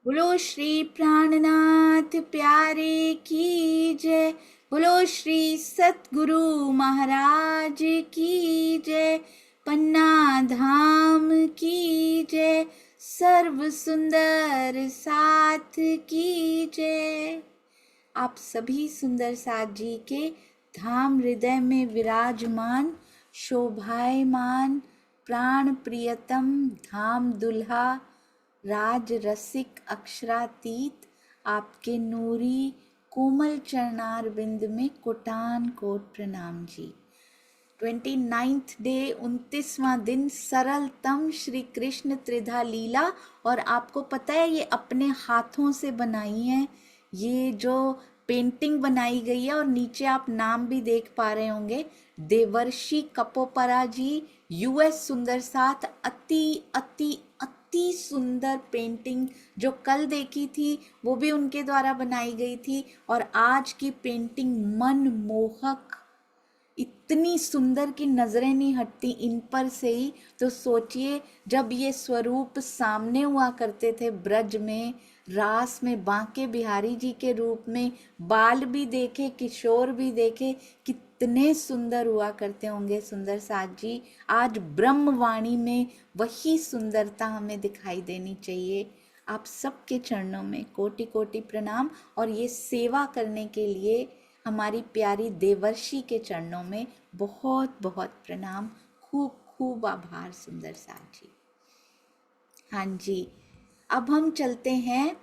बोलो श्री प्राणनाथ प्यारे की जय। बोलो श्री सतगुरु महाराज की जय। पन्ना धाम की जय। सर्व सुंदर साथ की जय। आप सभी सुंदर साथ जी के धाम हृदय में विराजमान शोभायमान प्राण प्रियतम धाम दुल्हा राज रसिक अक्षरातीत आपके नूरी कोमल चरणार बिंद में कोटान कोट प्रणाम जी। 29th डे 29वां दिन सरलतम श्री कृष्ण त्रिधा लीला। और आपको पता है ये अपने हाथों से बनाई है, ये जो पेंटिंग बनाई गई है। और नीचे आप नाम भी देख पा रहे होंगे, देवर्षि कपोपरा जी, यूएस सुंदर साथ। अति अति अति सुंदर पेंटिंग जो कल देखी थी वो भी उनके द्वारा बनाई गई थी, और आज की पेंटिंग मनमोहक, इतनी सुंदर कि नजरें नहीं हटती इन पर से ही। तो सोचिए जब ये स्वरूप सामने हुआ करते थे ब्रज में, रास में, बांके बिहारी जी के रूप में, बाल भी देखे किशोर भी देखे, कितने सुंदर हुआ करते होंगे सुंदर साथ जी। आज ब्रह्मवाणी में वही सुंदरता हमें दिखाई देनी चाहिए। आप सबके चरणों में कोटि कोटि प्रणाम। और ये सेवा करने के लिए हमारी प्यारी देवर्षि के चरणों में बहुत बहुत प्रणाम। खूब खूब आभार सुंदर साथ जी। हाँ जी, अब हम चलते हैं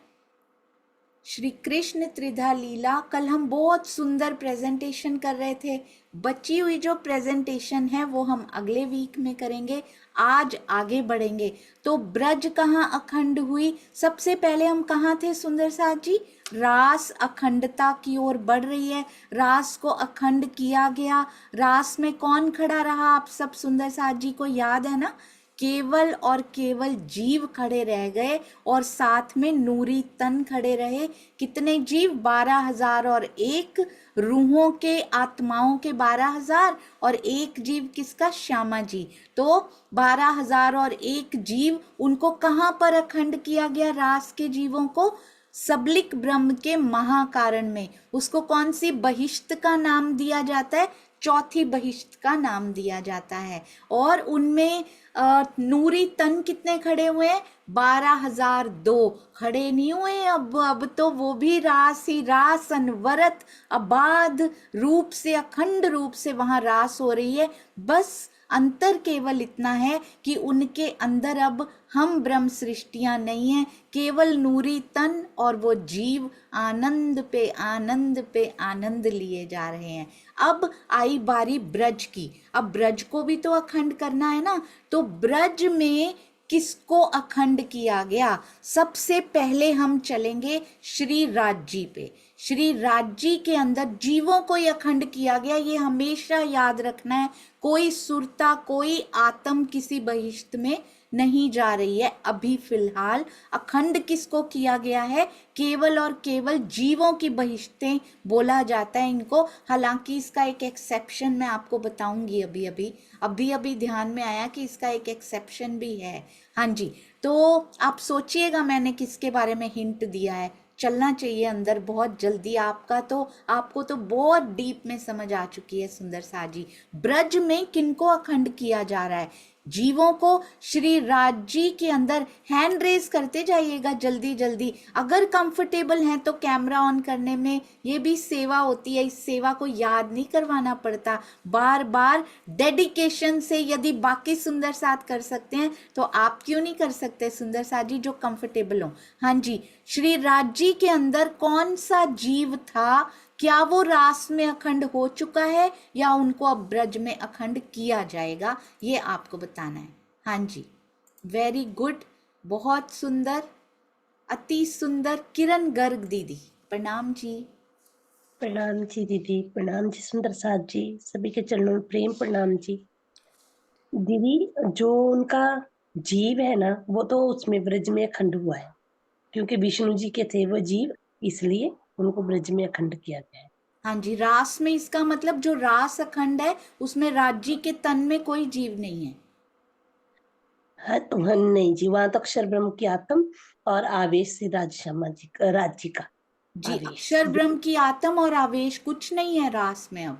श्री कृष्ण त्रिधा लीला। कल हम बहुत सुंदर प्रेजेंटेशन कर रहे थे, बची हुई जो प्रेजेंटेशन है वो हम अगले वीक में करेंगे। आज आगे बढ़ेंगे। तो ब्रज कहाँ अखंड हुई, सबसे पहले हम कहाँ थे सुंदर साथ जी? रास अखंडता की ओर बढ़ रही है, रास को अखंड किया गया। रास में कौन खड़ा रहा, आप सब सुंदर साथ जी को याद है ना? केवल और केवल जीव खड़े रह गए, और साथ में नूरी तन खड़े रहे। कितने जीव? 12,000 और एक रूहों के, आत्माओं के 12,000, और एक जीव किसका? श्यामा जी। तो 12,000 और एक जीव, उनको कहाँ पर अखंड किया गया? रास के जीवों को सबलिक ब्रह्म के महाकारण में। उसको कौन सी बहिष्ठ का नाम दिया जाता है? चौथी बहिष्ठ का नाम दिया जाता है। और उनमें नूरी तन कितने खड़े हुए? 12,002 खड़े नहीं हुए। अब तो वो भी रास ही रास, अनवरत अबाध रूप से, अखंड रूप से वहां रास हो रही है। बस अंतर केवल इतना है कि उनके अंदर अब हम ब्रह्म सृष्टियां नहीं हैं, केवल नूरी तन और वो जीव आनंद पे आनंद पे आनंद लिए जा रहे हैं। अब आई बारी ब्रज की। अब ब्रज को भी तो अखंड करना है ना। तो ब्रज में किसको अखंड किया गया? सबसे पहले हम चलेंगे श्री राज्य पे। श्री राज्य के अंदर जीवों को ही अखंड किया गया, ये हमेशा याद रखना है। कोई सुरता, कोई आत्म किसी बहिष्ठ में नहीं जा रही है। अभी फिलहाल अखंड किसको किया गया है? केवल और केवल जीवों की बहिष्ठें बोला जाता है इनको। हालांकि इसका एक एक्सेप्शन मैं आपको बताऊंगी अभी अभी ध्यान में आया कि इसका एक एक्सेप्शन भी है। हाँ जी, तो आप सोचिएगा मैंने किसके बारे में हिंट दिया है। चलना चाहिए अंदर बहुत जल्दी। आपको तो बहुत डीप में समझ आ चुकी है सुंदर सा जी। ब्रज में किनको अखंड किया जा रहा है? जीवों को। श्री राज्य के अंदर हैंड रेज करते जाइएगा जल्दी जल्दी। अगर कंफर्टेबल हैं तो कैमरा ऑन करने में, ये भी सेवा होती है, इस सेवा को याद नहीं करवाना पड़ता बार बार। डेडिकेशन से यदि बाकी सुंदर साथ कर सकते हैं तो आप क्यों नहीं कर सकते सुंदर साथ जी, जो कंफर्टेबल हो। हाँ जी, श्री राज्य के अंदर कौन सा जीव था? क्या वो रास में अखंड हो चुका है या उनको अब ब्रज में अखंड किया जाएगा, ये आपको बताना है। हाँ जी, वेरी गुड, बहुत सुंदर, अति सुंदर। किरण गर्ग दीदी प्रणाम जी। प्रणाम जी दीदी, प्रणाम जी सुंदर साथ जी, सभी के चरणों में प्रेम प्रणाम जी। दीदी, जो उनका जीव है ना, वो तो उसमें ब्रज में अखंड हुआ है, क्योंकि विष्णु जी के थे वो जीव, इसलिए उनको ब्रज में अखंड किया गया है। हाँ जी, रास में, इसका मतलब जो रास अखंड है उसमें राज्य के तन में कोई जीव नहीं है। हाँ, तो हाँ, नहीं जी, वहाँ तो अक्षर ब्रह्म की आत्म और आवेश से राज्य का जी, आवेश अक्षर ब्रह्म की आत्म और आवेश कुछ नहीं है रास में अब,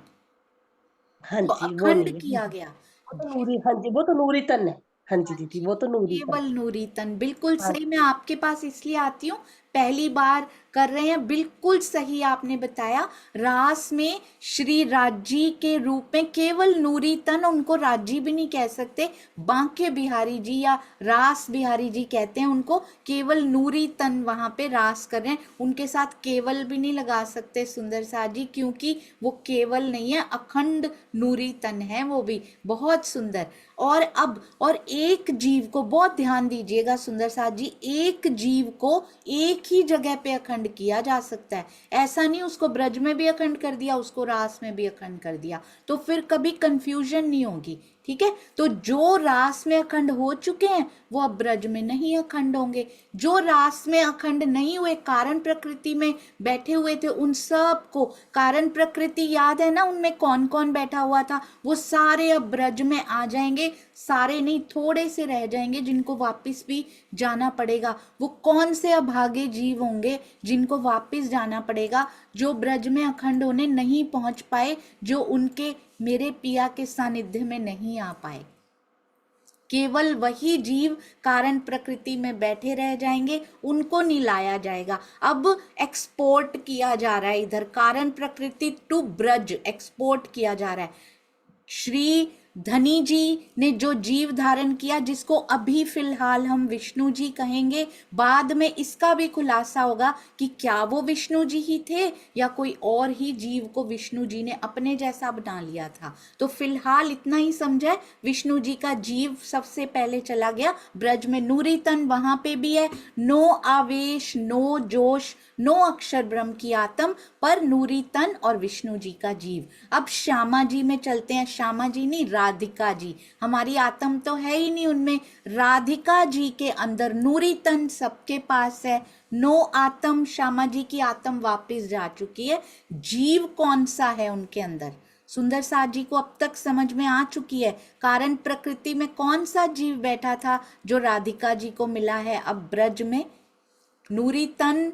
हाँ वो जी, वो अखंड नहीं है। हाँ किया जी, गया। वो तो नूरी, हाँ जी, वो तो नूरी तन है। हाँ जी हाँ दीदी, जी, वो तो नूरी तन। केवल नूरी तन, बिल्कुल हाँ सही। मैं आपके पास इसलिए आती हूँ, पहली बार कर रहे हैं, बिल्कुल सही आपने बताया। रास में श्री राजी के रूप में केवल नूरी तन, उनको राजी भी नहीं कह सकते, बांके बिहारी जी या रास बिहारी जी कहते हैं उनको, केवल नूरी तन वहां पे रास कर रहे हैं। उनके साथ केवल भी नहीं लगा सकते सुंदर सा जी, क्योंकि वो केवल नहीं है, अखंड नूरी तन है वो भी। बहुत सुंदर। और अब और एक जीव को, बहुत ध्यान दीजिएगा सुंदर साथ जी, एक जीव को एक ही जगह पे अखंड किया जा सकता है। ऐसा नहीं उसको ब्रज में भी अखंड कर दिया, उसको रास में भी अखंड कर दिया, तो फिर कभी कंफ्यूजन नहीं होगी। ठीक है, तो जो रास में अखंड हो चुके हैं वो अब ब्रज में नहीं अखंड होंगे। जो रास में अखंड नहीं हुए, कारण प्रकृति में बैठे हुए थे, उन सब को कारण प्रकृति याद है ना, उनमें कौन कौन बैठा हुआ था, वो सारे अब ब्रज में आ जाएंगे। सारे नहीं, थोड़े से रह जाएंगे जिनको वापस भी जाना पड़ेगा। वो कौन से अभागे जीव होंगे जिनको वापस जाना पड़ेगा, जो ब्रज में अखंड होने नहीं पहुंच पाए, जो उनके मेरे पिया के सानिध्य में नहीं आ पाए। केवल वही जीव कारण प्रकृति में बैठे रह जाएंगे, उनको नहीं लाया जाएगा। अब एक्सपोर्ट किया जा रहा है, इधर कारण प्रकृति टू ब्रज एक्सपोर्ट किया जा रहा है। श्री धनी जी ने जो जीव धारण किया, जिसको अभी फिलहाल हम विष्णु जी कहेंगे, बाद में इसका भी खुलासा होगा कि क्या वो विष्णु जी ही थे या कोई और ही जीव को विष्णु जी ने अपने जैसा बना लिया था। तो फिलहाल इतना ही समझे, विष्णु जी का जीव सबसे पहले चला गया ब्रज में, नूरी तन वहां पे भी है, नो आवेश, नो जोश, नो अक्षर ब्रह्म की आत्म, पर नूरी तन और विष्णु जी का जीव। अब श्यामा जी में चलते हैं, श्यामा जी नहीं, राधिका जी। हमारी आत्म तो है ही नहीं उनमें, राधिका जी के अंदर नूरी तन सबके पास है, नो आत्म, श्यामा जी की आत्म वापस जा चुकी है। जीव कौन सा है उनके अंदर, सुंदर साथ जी को अब तक समझ में आ चुकी है। कारण प्रकृति में कौन सा जीव बैठा था जो राधिका जी को मिला है अब ब्रज में, नूरी तन।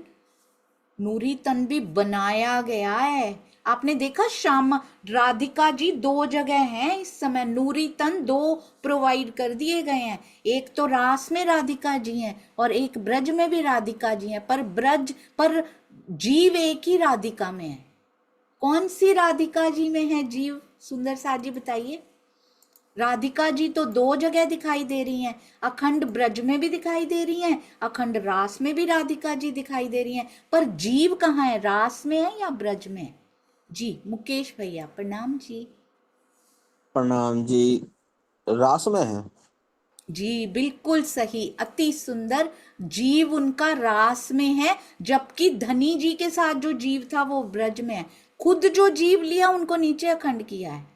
नूरी तन भी बनाया गया है, आपने देखा, श्याम राधिका जी दो जगह हैं इस समय, नूरी तन दो प्रोवाइड कर दिए गए हैं। एक तो रास में राधिका जी हैं और एक ब्रज में भी राधिका जी हैं, पर ब्रज पर जीव एक ही राधिका में है। कौन सी राधिका जी में है जीव, सुंदर सा जी बताइए। राधिका जी तो दो जगह दिखाई दे रही हैं, अखंड ब्रज में भी दिखाई दे रही हैं, अखंड रास में भी राधिका जी दिखाई दे रही हैं, पर जीव कहाँ है, रास में है या ब्रज में? जी मुकेश भैया प्रणाम जी। प्रणाम जी। रास में है। जी बिल्कुल सही, अति सुंदर। जीव उनका रास में है, जबकि धनी जी के साथ जो जीव था वो ब्रज में है। खुद जो जीव लिया उनको नीचे अखंड किया है,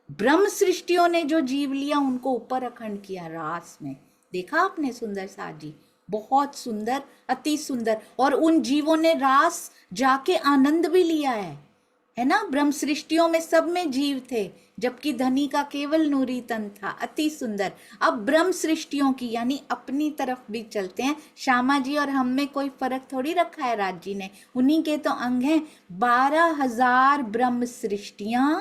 ब्रह्म सृष्टियों ने जो जीव लिया उनको ऊपर अखंड किया रास में। देखा आपने सुंदर साथ जी, बहुत सुंदर, अति सुंदर। और उन जीवों ने रास जाके आनंद भी लिया है ना। ब्रह्म सृष्टियों में सब में जीव थे, जबकि धनी का केवल नूरी तन था। अति सुंदर। अब ब्रह्म सृष्टियों की यानी अपनी तरफ भी चलते हैं। श्यामा जी और हम में कोई फर्क थोड़ी रखा है राज जी ने, उन्हीं के तो अंग हैं। 12,000 ब्रह्म सृष्टियां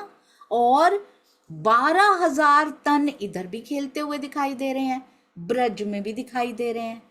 और 12,000 तन इधर भी खेलते हुए दिखाई दे रहे हैं, ब्रज में भी दिखाई दे रहे हैं,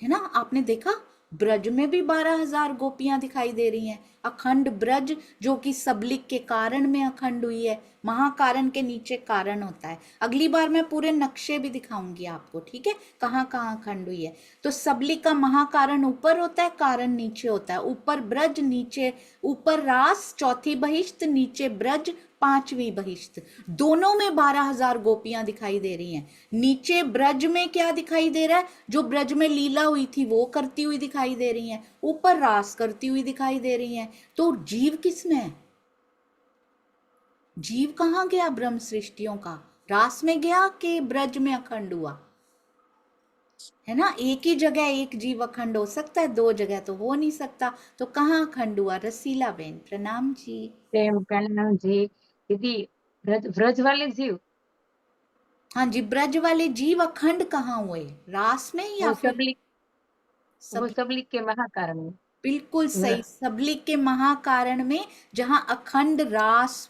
है ना। आपने देखा, ब्रज में भी 12,000 गोपियां दिखाई दे रही हैं। अखंड ब्रज जो कि सबलिक के कारण में अखंड हुई है, महाकारण के नीचे कारण होता है। अगली बार मैं पूरे नक्शे भी दिखाऊंगी आपको, ठीक है, कहाँ कहाँ अखंड हुई है। तो सबलिक का महाकारण ऊपर होता है, कारण नीचे होता है। ऊपर ब्रज, नीचे, ऊपर रास, चौथी बहिष्ठ, नीचे ब्रज, पांचवी बहिष्ठ। दोनों में 12,000 गोपियां दिखाई दे रही हैं। नीचे ब्रज में क्या दिखाई दे रहा है, जो ब्रज में लीला हुई थी वो करती हुई दिखाई दे रही हैं, ऊपर रास करती हुई दिखाई दे रही हैं। तो जीव किसमें है, जीव कहाँ गया ब्रह्म सृष्टियों का, रास में गया कि ब्रज में अखंड हुआ, है ना। एक ही जगह एक जीव अखंड हो सकता है, दो जगह तो हो नहीं सकता। तो कहाँ अखंड हुआ, रसीला बेन प्रणाम जी। प्रेम प्रणाम जी। दीदी, व्रज व्रज वाले जीव, हाँ जी, ब्रज वाले जीव अखंड कहाँ हुए, रास में या वो फिर वो सब? सबलिक के महाकारण में। बिल्कुल सही, व- सबलिक के महाकारण में जहां अखंड रास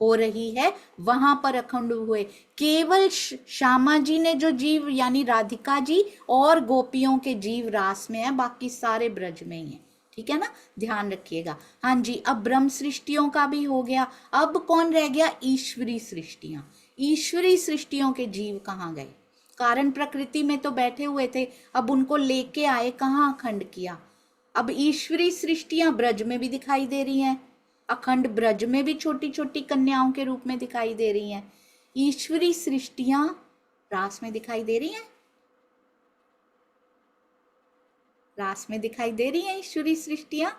हो रही है वहां पर अखंड हुए। केवल श्यामा जी ने जो जीव यानी राधिका जी और गोपियों के जीव रास में है, बाकी सारे ब्रज में ही है। ठीक है ना, ध्यान रखिएगा। हाँ जी, अब ब्रह्म सृष्टियों का भी हो गया। अब कौन रह गया, ईश्वरी सृष्टियां। ईश्वरी सृष्टियों के जीव कहाँ गए, कारण प्रकृति में तो बैठे हुए थे, अब उनको लेके आए कहाँ, अखंड किया। अब ईश्वरी सृष्टियां ब्रज में भी दिखाई दे रही हैं, अखंड ब्रज में भी छोटी छोटी कन्याओं के रूप में दिखाई दे रही हैं। ईश्वरी सृष्टियां रास में दिखाई दे रही हैं, रास में दिखाई दे रही हैं ईश्वरी सृष्टियां।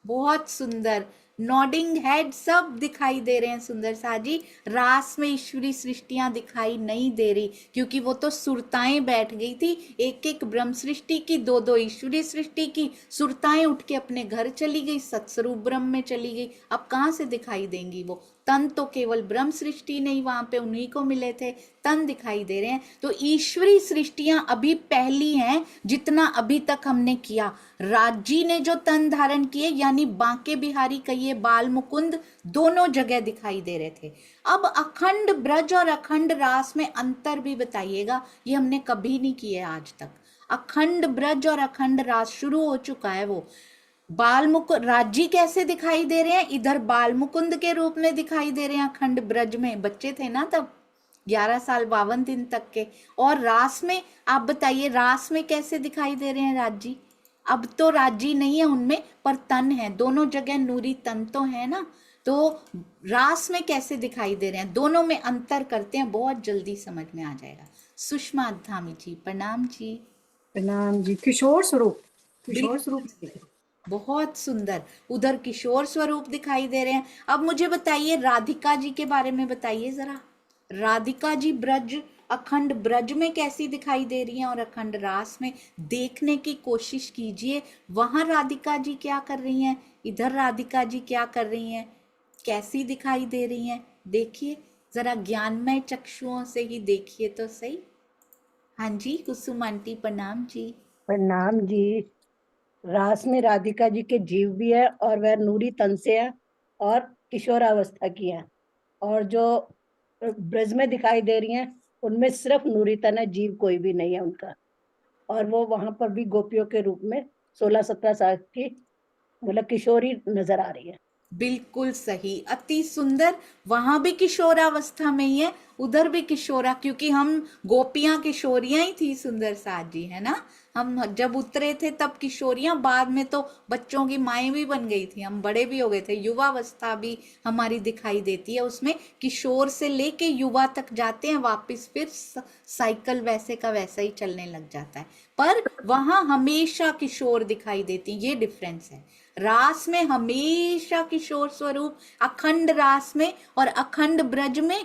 बहुत सुंदर, नॉडिंग हेड, सब दिखाई दे रहे हैं सुंदर सा जी। रास में ईश्वरी सृष्टियां दिखाई नहीं दे रही, क्योंकि वो तो सुरताएं बैठ गई थी। एक एक ब्रह्म सृष्टि की, दो दो ईश्वरी सृष्टि की, सुरताएं उठ के अपने घर चली गई, सत्स्वरूप ब्रह्म में चली गई। अब कहाँ से दिखाई देंगी वो, तन तो केवल ब्रह्म सृष्टि नहीं, वहां पे उन्हीं को मिले थे, तन दिखाई दे रहे हैं। तो ईश्वरी सृष्टियां अभी पहली हैं जितना अभी तक हमने किया। राजी ने जो तन धारण किए, यानी बांके बिहारी कहिए, बाल मुकुंद, दोनों जगह दिखाई दे रहे थे। अब अखंड ब्रज और अखंड रास में अंतर भी बताइएगा, ये हमने कभी नहीं किए आज तक। अखंड ब्रज और अखंड रास शुरू हो चुका है। वो बाल मुकुंद राजी कैसे दिखाई दे रहे हैं, इधर बाल मुकुंद के रूप में दिखाई दे रहे हैं अखंड ब्रज में, बच्चे थे ना तब, 11 साल 52 दिन तक के। और रास में आप बताइए, रास में कैसे दिखाई दे रहे हैं राजी। अब तो राजी नहीं है उनमें, पर तन है, दोनों जगह नूरी तन तो है ना। तो रास में कैसे दिखाई दे रहे हैं, दोनों में अंतर करते हैं, बहुत जल्दी समझ में आ जाएगा। सुषमा धामी जी, प्रणाम जी। प्रणाम जी। किशोर स्वरूप, किशोर स्वरूप। बिल्कुल, बहुत सुंदर, उधर किशोर स्वरूप दिखाई दे रहे हैं। अब मुझे बताइए राधिका जी के बारे में बताइए जरा, राधिका जी ब्रज, अखंड ब्रज में कैसी दिखाई दे रही हैं और अखंड रास में, देखने की कोशिश कीजिए। वहां राधिका जी क्या कर रही हैं, इधर राधिका जी क्या कर रही हैं, कैसी दिखाई दे रही हैं, देखिए जरा, ज्ञानमय चक्षुओं से ही देखिए तो सही। हाँ जी, कुसुम आंटी प्रणाम जी। प्रणाम जी। रास में राधिका जी के जीव भी है और वह नूरी तन से है और किशोरावस्था की है। और जो ब्रज में दिखाई दे रही हैं उनमें सिर्फ नूरी तन है, जीव कोई भी नहीं है उनका। और वो वहां पर भी गोपियों के रूप में 16-17 साल की मतलब किशोरी नजर आ रही है। बिल्कुल सही, अति सुंदर। वहां भी किशोरावस्था में ही है, उधर भी किशोरा, क्योंकि हम गोपियां किशोरियां ही थी सुंदर साथ जी, है ना। हम जब उतरे थे तब किशोरियां, बाद में तो बच्चों की माएँ भी बन गई थी, हम बड़े भी हो गए थे। युवावस्था भी हमारी दिखाई देती है उसमें, किशोर से लेके युवा तक जाते हैं वापस, फिर साइकिल वैसे का वैसा ही चलने लग जाता है। पर वहां हमेशा किशोर दिखाई देती, ये डिफरेंस है। रास में हमेशा किशोर स्वरूप, अखंड रास में और अखंड ब्रज में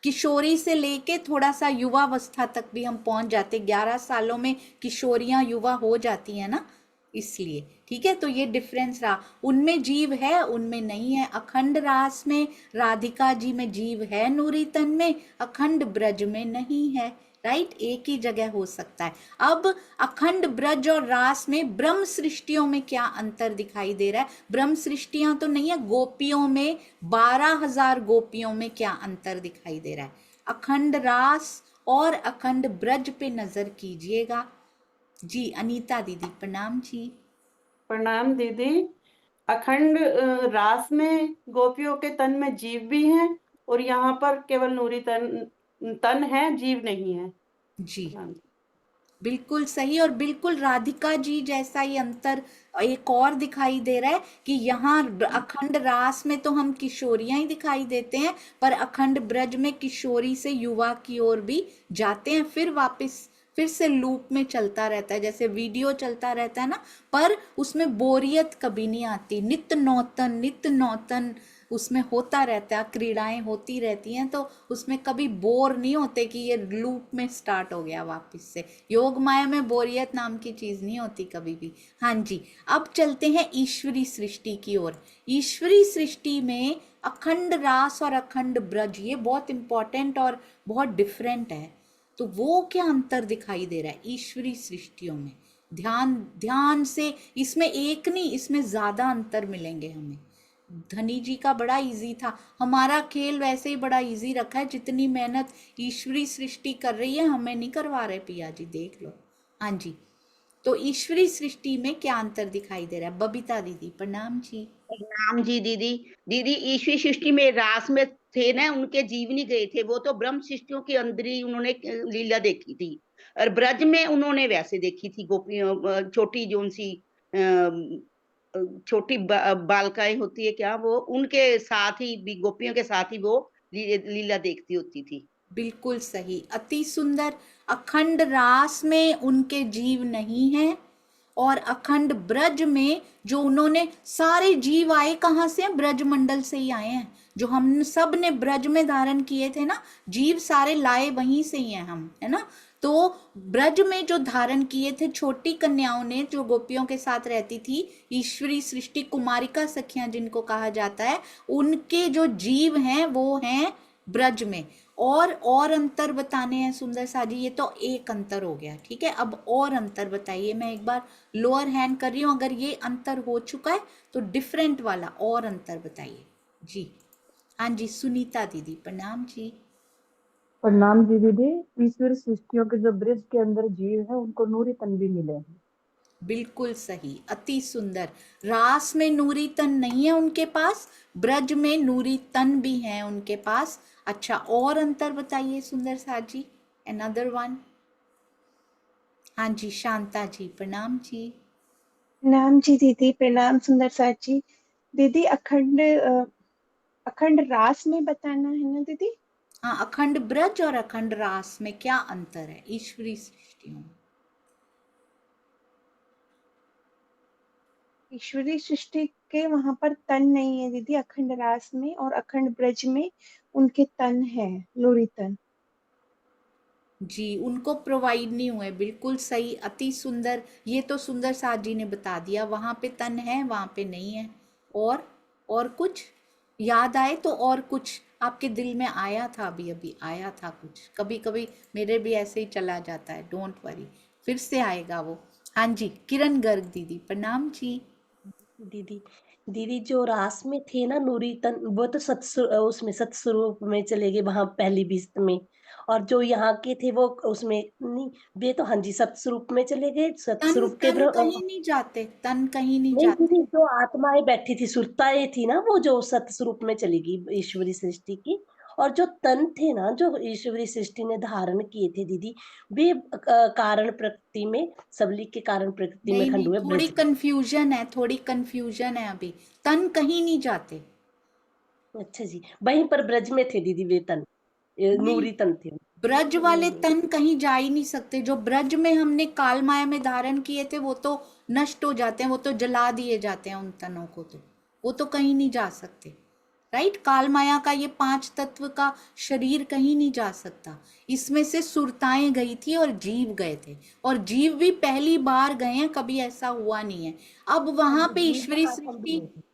किशोरी से लेके थोड़ा सा युवावस्था तक भी हम पहुंच जाते, 11 सालों में किशोरियां युवा हो जाती है ना, इसलिए। ठीक है, तो ये डिफरेंस रहा, उनमें जीव है उनमें नहीं है। अखंड रास में राधिका जी में जीव है नूरी तन में, अखंड ब्रज में नहीं है। राइट, एक ही जगह हो सकता है। अब अखंड ब्रज और रास में ब्रह्म सृष्टियों में क्या अंतर दिखाई दे रहा है, ब्रह्म सृष्टियां तो नहीं है, गोपियों में 12,000 गोपियों में क्या अंतर दिखाई दे रहा है। अखंड रास और अखंड ब्रज पे नजर कीजिएगा जी। अनीता दीदी प्रणाम जी। प्रणाम दीदी। अखंड रास में गोपियों के तन में जीव भी हैं और यहाँ पर केवल नूरी तन तन है, जीव नहीं है। जी प्रणाम। बिल्कुल सही, और बिल्कुल राधिका जी जैसा ही अंतर एक और दिखाई दे रहा है कि यहाँ अखंड रास में तो हम किशोरियां ही दिखाई देते हैं, पर अखंड ब्रज में किशोरी से युवा की ओर भी जाते हैं, फिर वापस फिर से लूप में चलता रहता है, जैसे वीडियो चलता रहता है ना, पर उसमें बोरियत कभी नहीं आती, नित्य नौतन उसमें होता रहता है, क्रीड़ाएं होती रहती हैं, तो उसमें कभी बोर नहीं होते कि ये लूप में स्टार्ट हो गया वापस से। योग माया में बोरियत नाम की चीज नहीं होती कभी भी। हाँ जी, अब चलते हैं ईश्वरी सृष्टि की ओर। ईश्वरी सृष्टि में अखंड रास और अखंड ब्रज ये बहुत इंपॉर्टेंट और बहुत डिफरेंट है। तो वो क्या अंतर दिखाई दे रहा है ईश्वरी सृष्टियों में? ध्यान ध्यान से, इसमें एक नहीं, इसमें ज्यादा अंतर मिलेंगे हमें। धनी जी का बड़ा इजी था, हमारा खेल वैसे ही बड़ा इजी रखा है। जितनी मेहनत ईश्वरी सृष्टि कर रही है हमें नहीं करवा रहे पिया जी, देख लो। हाँ जी, तो ईश्वरी सृष्टि में क्या अंतर दिखाई दे रहा है? बबीता दीदी प्रणाम जी। प्रणाम जी दीदी। दीदी ईश्वरी सृष्टि में रास में थे ना, उनके जीव नहीं गए थे, वो तो ब्रह्म सृष्टियों के अंदर ही उन्होंने लीला देखी थी। और ब्रज में उन्होंने वैसे देखी थी, गोपियों छोटी जो उनसी छोटी बालिकाएं होती है क्या, वो उनके साथ ही भी गोपियों के साथ ही वो लीला देखती होती थी। बिल्कुल सही, अति सुंदर। अखंड रास में उनके जीव नहीं है, और अखंड ब्रज में जो उन्होंने, सारे जीव आए कहाँ से? ब्रज मंडल से ही आए हैं। जो हम सब ने ब्रज में धारण किए थे ना, जीव सारे लाए वहीं से ही हैं हम, है ना। तो ब्रज में जो धारण किए थे छोटी कन्याओं ने, जो गोपियों के साथ रहती थी, ईश्वरी सृष्टि कुमारिका सखियां जिनको कहा जाता है, उनके जो जीव हैं वो हैं ब्रज में। और अंतर बताने हैं सुंदर सा जी, ये तो एक अंतर हो गया, ठीक है। अब और अंतर बताइए, मैं एक बार लोअर हैंड कर रही हूँ, अगर ये अंतर हो चुका है तो डिफरेंट वाला और अंतर बताइए जी। हाँ जी, सुनीता दीदी प्रणाम जी। प्रणाम जी दीदी। ईश्वर सृष्टियों के जो ब्रज के अंदर जीव है उनको नूरी तन भी मिले हैं। बिल्कुल सही, अति सुंदर। रास में नूरी तन नहीं है उनके पास, ब्रज में नूरी तन भी है उनके पास। अच्छा, और अंतर बताइए सुंदर सा जी, अनदर वन। हाँ जी, शांता जी प्रणाम जी। प्रणाम जी दीदी। प्रणाम सुंदर साथ जी। दीदी अखंड रास में बताना है ना दीदी? हाँ, अखंड ब्रज और अखंड रास में क्या अंतर है ईश्वरी सृष्टियों में? ईश्वरी सृष्टि के वहां पर तन नहीं है दीदी, अखंड रास में, और अखंड ब्रज में उनके तन है, लोरी तन। जी, उनको प्रोवाइड नहीं हुए, बिल्कुल सही, अति सुंदर। ये तो सुंदर साथ जी ने बता दिया, वहां पे तन है वहां पे नहीं है। और कुछ याद आए तो, और कुछ आपके दिल में आया था? अभी अभी आया था कुछ, कभी कभी मेरे भी ऐसे ही चला जाता है, डोंट वरी, फिर से आएगा वो। हाँ जी, किरण गर्ग दीदी प्रणाम जी। दीदी दीदी जो रास में थे ना नूरीतन, वो तो उसमें सत्स्वरूप में चले गए वहां पहली बीस में। और जो यहाँ के थे वो उसमें नहीं, वे तो हाँ जी सत्स्वरूप में चले गए, तन सत्स्वरूप के तन कहीं नहीं जाते, तन कहीं नहीं नहीं जाते। दीदी, जो आत्माएं बैठी थी, सुरताएं थी ना, वो जो सत्स्वरूप में चली गई ईश्वरी सृष्टि की। और जो तन थे ना, जो ईश्वरी सृष्टि ने धारण किए थे दीदी, वे कारण प्रकृति में, सबली के कारण प्रकृति में नहीं खंड नहीं, हुए थोड़ी ब्रज। कंफ्यूजन है, थोड़ी कंफ्यूजन है अभी। तन कहीं नहीं जाते। अच्छा जी, वहीं पर ब्रज में थे दीदी वे तन, नहीं, नूरी तन थे। ब्रज वाले तन कहीं जा ही नहीं सकते। जो ब्रज में हमने काल माया में धारण किए थे वो तो नष्ट हो जाते हैं, वो तो जला दिए जाते हैं उन तनों को, तो वो तो कहीं नहीं जा सकते। राइट, काल माया का ये 5 तत्व का शरीर कहीं नहीं जा सकता। इसमें से सुरताएं गई थी और जीव गए थे, और जीव भी पहली बार गए हैं, कभी ऐसा हुआ नहीं है। अब वहां पे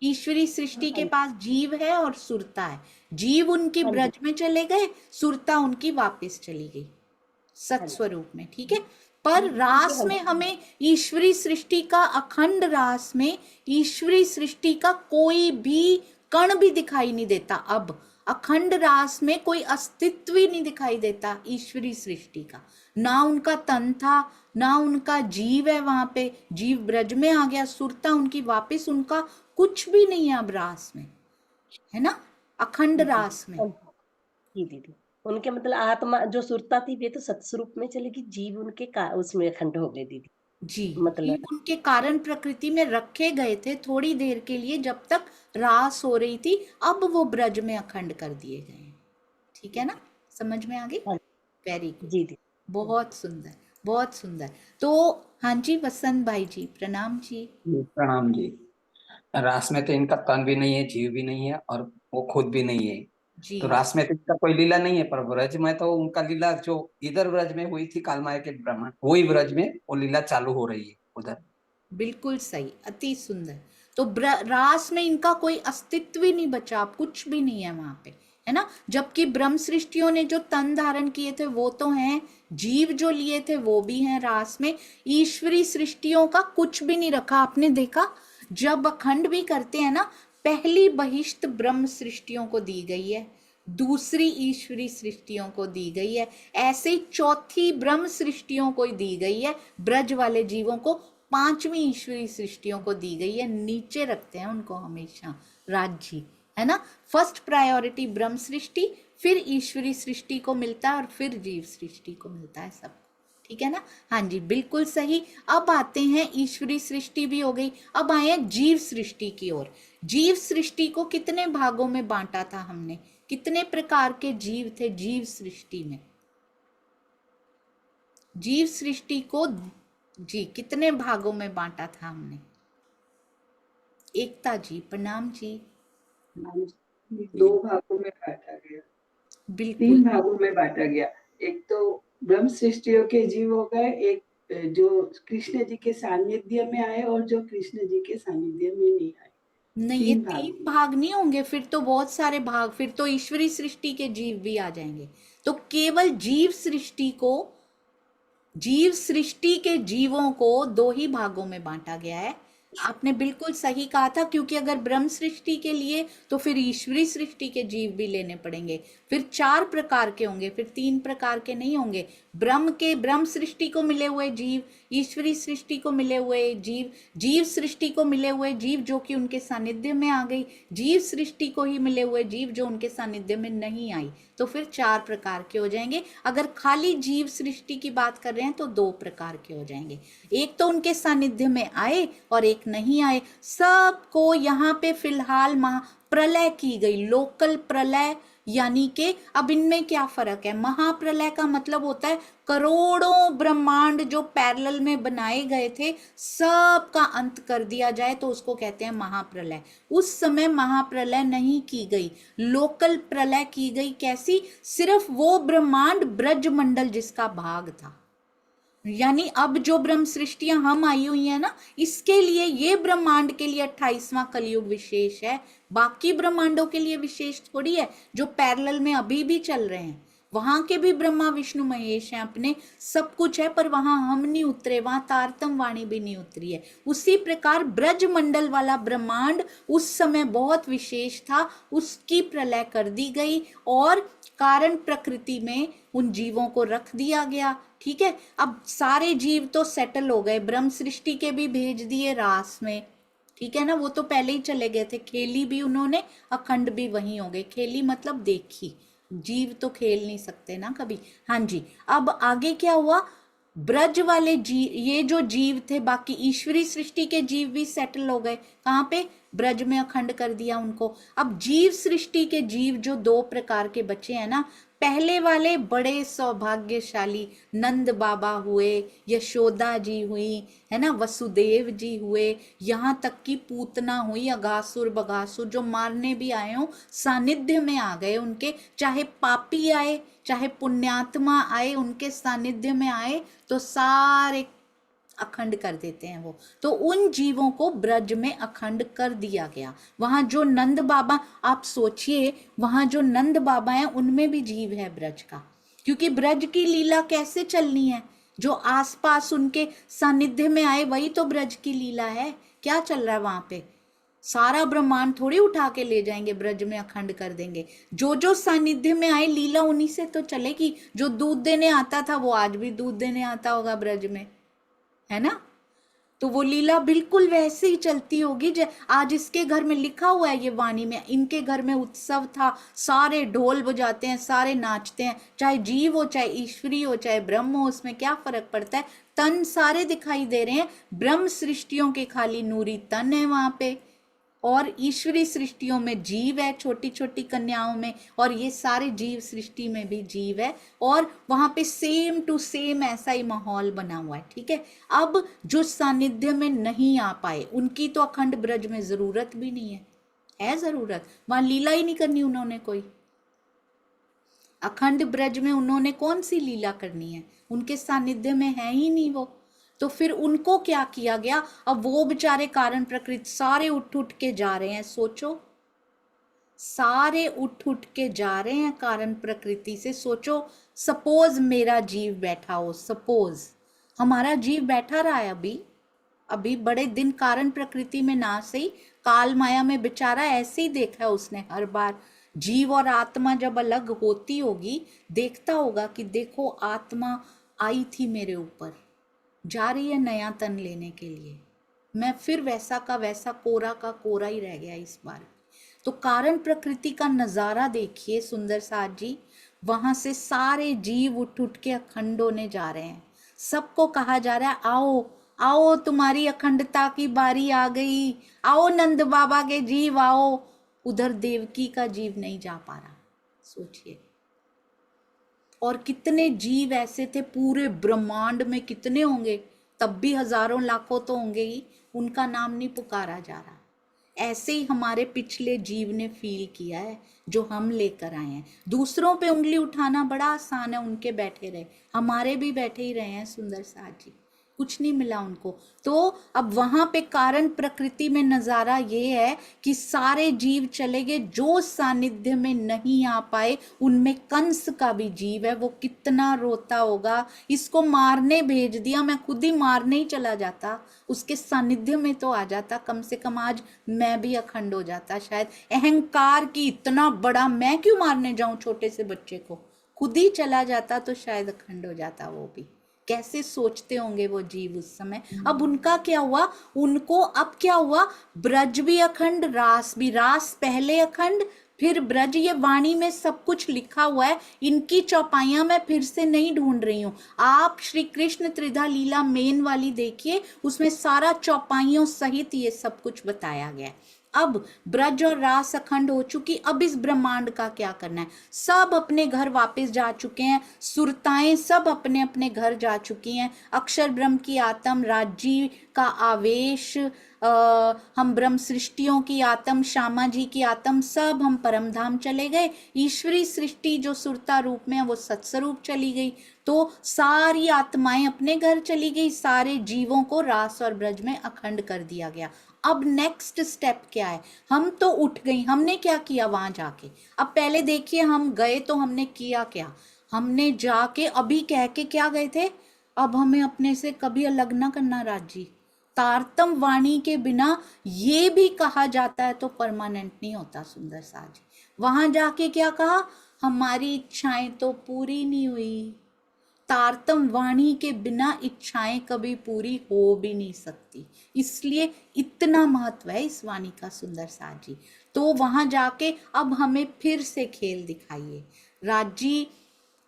ईश्वरी सृष्टि के पास जीव है और सुरता है। जीव उनकी ब्रज में चले गए, सुरता उनकी वापस चली गई सत्स्वरूप में, ठीक है। पर रास में हमें ईश्वरी सृष्टि का, अखंड रास में ईश्वरी सृष्टि का कोई भी कण भी दिखाई नहीं देता। अब अखंड रास में कोई अस्तित्व ही नहीं दिखाई देता ईश्वरी सृष्टि का। ना उनका तन था, ना उनका जीव है वहां पे, जीव ब्रज में आ गया, सुरता उनकी वापस, उनका कुछ भी नहीं है अब रास में, है ना, अखंड रास में। जी दीदी, उनके मतलब आत्मा जो सुरता थी वे तो सत्स्वरूप में चलेगी, जीव उनके उसमें अखंड हो गए दीदी। जी, मतलब जीव उनके कारण प्रकृति में रखे गए थे थोड़ी देर के लिए, जब तक रास हो रही थी। अब वो ब्रज में अखंड कर दिए गए हैं, ठीक है ना, समझ में आ गई? वेरी गुड, जी दी, बहुत सुंदर, बहुत सुंदर। तो हाँ जी, वसंत भाई जी प्रणाम जी। प्रणाम जी। रास में तो इनका तन भी नहीं है, जीव भी नहीं है, और वो खुद भी नहीं है। जी तो रास में तो इनका कोई लीला नहीं है, पर ब्रज में तो उनका लीला जो इधर ब्रज में हुई थी कालमाया के ब्राह्मण, वही ब्रज में वो लीला चालू हो रही है उधर। बिल्कुल सही, अति सुंदर। तो रास में इनका कोई अस्तित्व ही नहीं बचा, अब कुछ भी नहीं है वहां पे, है ना। जबकि ब्रह्म सृष्टियों ने जो तन धारण किए थे वो तो हैं, जीव जो लिए थे वो भी हैं रास में। ईश्वरी सृष्टियों का कुछ भी नहीं रखा। आपने देखा जब अखंड भी करते हैं ना, पहली बहिष्ठ ब्रह्म सृष्टियों को दी गई है, दूसरी ईश्वरी सृष्टियों को दी गई है, ऐसे ही चौथी ब्रह्म सृष्टियों को दी गई है, ब्रज वाले जीवों को पांचवी ईश्वरी सृष्टियों को दी गई है। नीचे रखते हैं उनको हमेशा राज्य, है ना। फर्स्ट प्रायोरिटी ब्रह्म सृष्टि, फिर ईश्वरी सृष्टि को मिलता है और फिर जीव सृष्टि को मिलता है सब, ठीक है ना। हाँ जी, बिल्कुल सही। अब आते हैं, ईश्वरी सृष्टि भी हो गई, अब आए हैं जीव सृष्टि की ओर। जीव सृष्टि को कितने भागों में बांटा था हमने, कितने प्रकार के जीव थे जीव सृष्टि में? जीव सृष्टि को जी कितने भागों में बांटा था हमने? एकता जी, प्रणाम जी। 2 भागों में बांटा गया, बिल्कुल 3 भागों में बांटा गया। एक तो ब्रह्म सृष्टियों के जीव हो गए, एक जो कृष्ण जी के सानिध्य में आए और जो कृष्ण जी के सानिध्य में नहीं आए। नहीं, ये 3 भाग 3 भाग नहीं होंगे, फिर तो बहुत सारे भाग, फिर तो ईश्वरी सृष्टि के जीव भी आ जाएंगे। तो केवल जीव सृष्टि को, जीव सृष्टि के जीवों को 2 ही भागों में बांटा गया है। आपने बिल्कुल सही कहा था, क्योंकि अगर ब्रह्म सृष्टि के लिए तो फिर ईश्वरी सृष्टि के जीव भी लेने पड़ेंगे, फिर 4 प्रकार के होंगे, फिर 3 प्रकार के नहीं होंगे। ब्रह्म सृष्टि को मिले हुए जीव, ईश्वरी सृष्टि को मिले हुए जीव, जीव सृष्टि को मिले हुए जीव जो कि उनके सानिध्य में आ गई, जीव सृष्टि को ही मिले हुए जीव जो उनके सानिध्य में नहीं आई, तो फिर 4 प्रकार के हो जाएंगे। अगर खाली जीव सृष्टि की बात कर रहे हैं तो 2 प्रकार के हो जाएंगे, एक तो उनके सानिध्य में आए और एक नहीं आए। सबको यहाँ पे फिलहाल महाप्रलय की गई, लोकल प्रलय, यानी कि अब इनमें क्या फर्क है? महाप्रलय का मतलब होता है करोड़ों ब्रह्मांड जो पैरेलल में बनाए गए थे सब का अंत कर दिया जाए, तो उसको कहते हैं महाप्रलय। उस समय महाप्रलय नहीं की गई, लोकल प्रलय की गई। कैसी? सिर्फ वो ब्रह्मांड ब्रज मंडल जिसका भाग था, यानी अब जो ब्रह्म सृष्टियां हम आई हुई है ना, इसके लिए, ये ब्रह्मांड के लिए 28वां कलयुग विशेष है, बाकी ब्रह्मांडों के लिए विशेष थोड़ी है जो पैरेलल में अभी भी चल रहे हैं। वहां के भी ब्रह्मा विष्णु महेश हैं, अपने सब कुछ है, पर वहां हम नहीं उतरे, वहां तारतम वाणी भी नहीं उतरी है। उसी प्रकार ब्रज मंडल वाला ब्रह्मांड उस समय बहुत विशेष था, उसकी प्रलय कर दी गई और कारण प्रकृति में उन जीवों को रख दिया गया। ठीक है, अब सारे जीव तो सेटल हो गए, ब्रह्म सृष्टि के भी भेज दिए रास में, ठीक है ना, वो तो पहले ही चले गए थे। खेली भी उन्होंने, अखंड भी वहीं हो गए। खेली मतलब देखी, जीव तो खेल नहीं सकते ना कभी। हाँ जी, अब आगे क्या हुआ? ब्रज वाले जीव, ये जो जीव थे, बाकी ईश्वरी सृष्टि के जीव भी सेटल हो गए। कहाँ पे? ब्रज में अखंड कर दिया उनको। अब जीव सृष्टि के जीव जो 2 प्रकार के बचे हैं ना, पहले वाले बड़े सौभाग्यशाली नंद बाबा हुए, यशोदा जी हुई, है ना, वसुदेव जी हुए, यहाँ तक कि पूतना हुई, अगासुर बगासुर जो मारने भी आए हो सानिध्य में आ गए उनके, चाहे पापी आए चाहे पुण्यात्मा आए, उनके सानिध्य में आए तो सारे अखंड कर देते हैं वो। तो उन जीवों को ब्रज में अखंड कर दिया गया। वहां जो नंद बाबा, आप सोचिए, वहां जो नंद बाबा हैं उनमें भी जीव है ब्रज का, क्योंकि ब्रज की लीला कैसे चलनी है? जो आसपास उनके सानिध्य में आए वही तो ब्रज की लीला है। क्या चल रहा है वहां पे? सारा ब्रह्मांड थोड़ी उठा के ले जाएंगे, ब्रज में अखंड कर देंगे। जो जो सानिध्य में आए लीला उन्हीं से तो चलेगी। जो दूध देने आता था वो आज भी दूध देने आता होगा ब्रज में, है ना, तो वो लीला बिल्कुल वैसे ही चलती होगी। आज इसके घर में लिखा हुआ है ये वाणी में, इनके घर में उत्सव था, सारे ढोल बजाते हैं, सारे नाचते हैं, चाहे जीव हो चाहे ईश्वरी हो चाहे ब्रह्म हो, उसमें क्या फर्क पड़ता है? तन सारे दिखाई दे रहे हैं। ब्रह्म सृष्टियों के खाली नूरी तन है वहां पे, और ईश्वरी सृष्टियों में जीव है, छोटी छोटी कन्याओं में, और ये सारे जीव सृष्टि में भी जीव है, और वहां पे सेम टू सेम ऐसा ही माहौल बना हुआ है। ठीक है, अब जो सानिध्य में नहीं आ पाए उनकी तो अखंड ब्रज में जरूरत भी नहीं है जरूरत? वहां लीला ही नहीं करनी उन्होंने कोई। अखंड ब्रज में उन्होंने कौन सी लीला करनी है? उनके सानिध्य में है ही नहीं वो। तो फिर उनको क्या किया गया, अब वो बेचारे कारण प्रकृति सारे उठ उठ के जा रहे हैं, सोचो सारे उठ उठ के जा रहे हैं कारण प्रकृति से। सोचो सपोज मेरा जीव बैठा हो, सपोज हमारा जीव बैठा रहा है अभी बड़े दिन कारण प्रकृति में ना सही, काल माया में बेचारा ऐसे ही देखा है उसने हर बार। जीव और आत्मा जब अलग होती होगी देखता होगा कि देखो आत्मा आई थी मेरे ऊपर, जा रही है नया तन लेने के लिए, मैं फिर वैसा का वैसा कोरा का कोरा ही रह गया इस बार। तो कारण प्रकृति का नजारा देखिए सुंदर साथ जी, वहां से सारे जीव उठ उठ के अखंड होने जा रहे हैं। सबको कहा जा रहा है आओ आओ तुम्हारी अखंडता की बारी आ गई, आओ नंद बाबा के जीव आओ। उधर देवकी का जीव नहीं जा पा रहा, सोचिए। और कितने जीव ऐसे थे पूरे ब्रह्मांड में, कितने होंगे, तब भी हजारों लाखों तो होंगे ही, उनका नाम नहीं पुकारा जा रहा। ऐसे ही हमारे पिछले जीव ने फील किया है जो हम लेकर आए हैं। दूसरों पे उंगली उठाना बड़ा आसान है, उनके बैठे रहे, हमारे भी बैठे ही रहे हैं सुंदर साथ जी, कुछ नहीं मिला उनको। तो अब वहां पे कारण प्रकृति में नजारा ये है कि सारे जीव चले गए, जो सानिध्य में नहीं आ पाए उनमें कंस का भी जीव है। वो कितना रोता होगा, इसको मारने भेज दिया, मैं खुद ही मारने ही चला जाता, उसके सानिध्य में तो आ जाता, कम से कम आज मैं भी अखंड हो जाता। शायद अहंकार की इतना बड़ा, मैं क्यों मारने जाऊं छोटे से बच्चे को, खुद ही चला जाता तो शायद अखंड हो जाता वो भी। कैसे सोचते होंगे वो जीव उस समय। अब उनका क्या हुआ, उनको अब क्या हुआ, ब्रज भी अखंड, रास भी, रास पहले अखंड फिर ब्रज, ये वाणी में सब कुछ लिखा हुआ है, इनकी चौपाइयां मैं फिर से नहीं ढूंढ रही हूँ। आप श्री कृष्ण त्रिधा लीला मेन वाली देखिए, उसमें सारा चौपाइयों सहित ये सब कुछ बताया गया है। अब ब्रज और रास अखंड हो चुकी, अब इस ब्रह्मांड का क्या करना है। सब अपने घर वापस जा चुके हैं, सुरताएं सब अपने अपने घर जा चुकी हैं। अक्षर ब्रह्म की आत्म, राज्य का आवेश, हम ब्रह्म सृष्टियों की आत्म, श्यामा जी की आत्म, सब हम परम धाम चले गए। ईश्वरी सृष्टि जो सुरता रूप में है वो सत्स्वरूप चली गई। तो सारी आत्माएं अपने घर चली गई, सारे जीवों को रास और ब्रज में अखंड कर दिया गया। अब नेक्स्ट स्टेप क्या है, हम तो उठ गई, हमने क्या किया वहां जाके। अब पहले देखिए हम गए तो हमने किया क्या, हमने जाके अभी कह के क्या गए थे, अब हमें अपने से कभी अलग ना करना राजी। तारतम वाणी के बिना ये भी कहा जाता है तो परमानेंट नहीं होता सुंदर साज। वहां जाके क्या कहा, हमारी इच्छाएं तो पूरी नहीं हुई। तारतम वाणी के बिना इच्छाएं कभी पूरी हो भी नहीं सकती, इसलिए इतना महत्व है इस वाणी का सुंदर साथ जी। तो वहां जाके अब हमें फिर से खेल दिखाइए, राजी